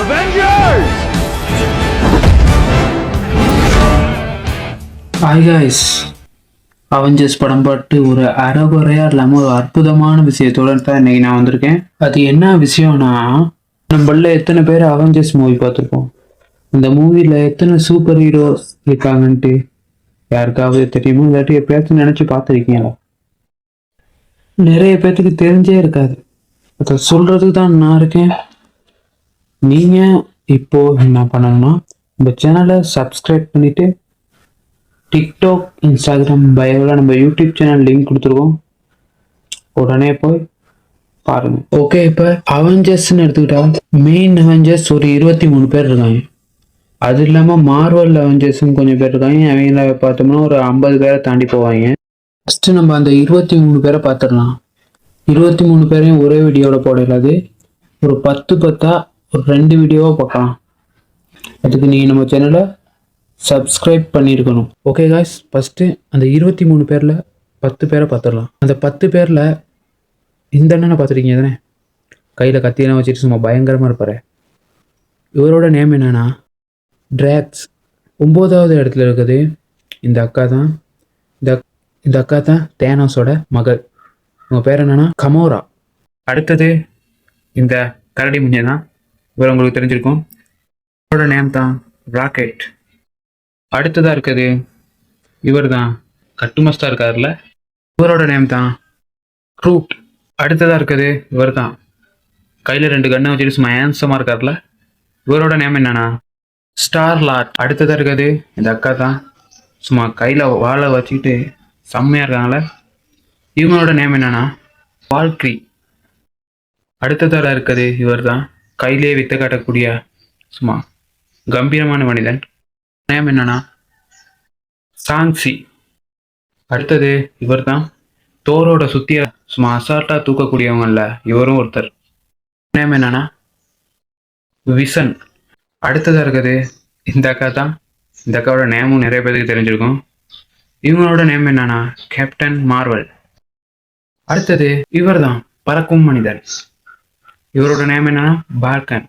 Avengers! Hi guys, Avengers படம் பார்த்து ஒரு அறகுறையா இல்லாமல் ஒரு அற்புதமான விஷயத்தோட தான் இன்னைக்கு நான் வந்திருக்கேன். அது என்ன விஷயம்னா, நம்மள எத்தனை பேர் அவெஞ்சர்ஸ் மூவி பார்த்துருப்போம். இந்த மூவியில் எத்தனை சூப்பர் ஹீரோஸ் இருக்காங்கன்ட்டு யாருக்காவது தெரியுமோ, இல்லாட்டி எப்பயாச்சும் நினச்சி பார்த்துருக்கீங்களா? நிறைய பேர்த்துக்கு தெரிஞ்சே இருக்காது. அதை சொல்றதுக்கு தான் நான் இருக்கேன். நீங்கள் இப்போ என்ன பண்ணணும்னா, நம்ம சேனலை சப்ஸ்கிரைப் பண்ணிட்டு டிக்டாக், இன்ஸ்டாகிராம் பயோவில் நம்ம யூடியூப் சேனல் லிங்க் கொடுத்துருக்கோம். உடனே போய் பாருங்க. ஓகே, இப்போ அவெஞ்சர்ஸ்ன்னு எடுத்துக்கிட்டா மெயின் அவெஞ்சர்ஸ் ஒரு 23 பேர் இருக்காங்க. அது இல்லாமல் மார்வல் அவெஞ்சர்ஸ்ன்னு கொஞ்சம் பேர் இருக்காங்க. அவங்கள பார்த்தோம்னா ஒரு 50 பேரை தாண்டி போவாங்க. ஃபஸ்ட்டு நம்ம அந்த 23 பேரை பார்த்துடலாம். 23 பேரையும் ஒரே வீடியோவில் போடலாது. ஒரு 10 ஒரு 2 வீடியோவாக பார்க்கலாம். அதுக்கு நீங்கள் நம்ம சேனலை சப்ஸ்கிரைப் பண்ணியிருக்கணும். ஓகே காய்ஸ், ஃபஸ்ட்டு அந்த 23 பேரில் 10 பேரை பார்த்துடலாம். அந்த 10 பேரில் இந்த அண்ணனை பார்த்துருக்கீங்க தானே, கையில் கத்தியெல்லாம் வச்சுட்டு சும்மா பயங்கரமாக இருப்பார். இவரோட நேம் என்னன்னா ட்ராக்ஸ். 9வது இடத்துல இருக்குது இந்த அக்கா தான். இந்த அக்கா தான் தேனோஸோட மகள். உங்கள் பேர் என்னன்னா கமோரா. அடுத்தது இந்த கரடி முன்னே தான், இவர் உங்களுக்கு தெரிஞ்சிருக்கும். இவரோட நேம் தான் ராக்கெட். அடுத்ததாக இருக்குது இவர் தான் கட்டுமஸ்தா இருக்கார்ல, இவரோட நேம் தான் க்ரூட். அடுத்ததாக இருக்குது இவர் தான் கையில் 2 கண்ணை வச்சுட்டு சும்மா ஹேண்ட்ஸமாக இருக்கார்ல, இவரோட நேம் என்னன்னா ஸ்டார் லாட். அடுத்ததாக இருக்குது இந்த அக்கா தான், சும்மா கையில் வாழை வச்சுக்கிட்டு செம்மையாக இருக்காங்களே, இவங்களோட நேம் என்னன்னா வால்க்ரி. அடுத்ததாக இருக்குது இவர் தான் கையிலே வித்த காட்டக்கூடிய சும்மா கம்பீரமான மனிதன், நேம் என்னன்னா சாங்ஸி. அடுத்தது இவர் தான் தோரோட சுத்திய சும்மா அசால்ட்டாக தூக்கக்கூடியவங்கல்ல, இவரும் ஒருத்தர், நேம் என்னன்னா விசன். அடுத்ததாக இருக்குது இந்த அக்கா தான். இந்த அக்காவோட நேமும் நிறைய பேருக்கு தெரிஞ்சிருக்கும். இவங்களோட நேம் என்னன்னா கேப்டன் மார்வல். அடுத்தது இவர் தான் பறக்கும் மனிதன். இவரோட நேம் என்னன்னா பால்கன்.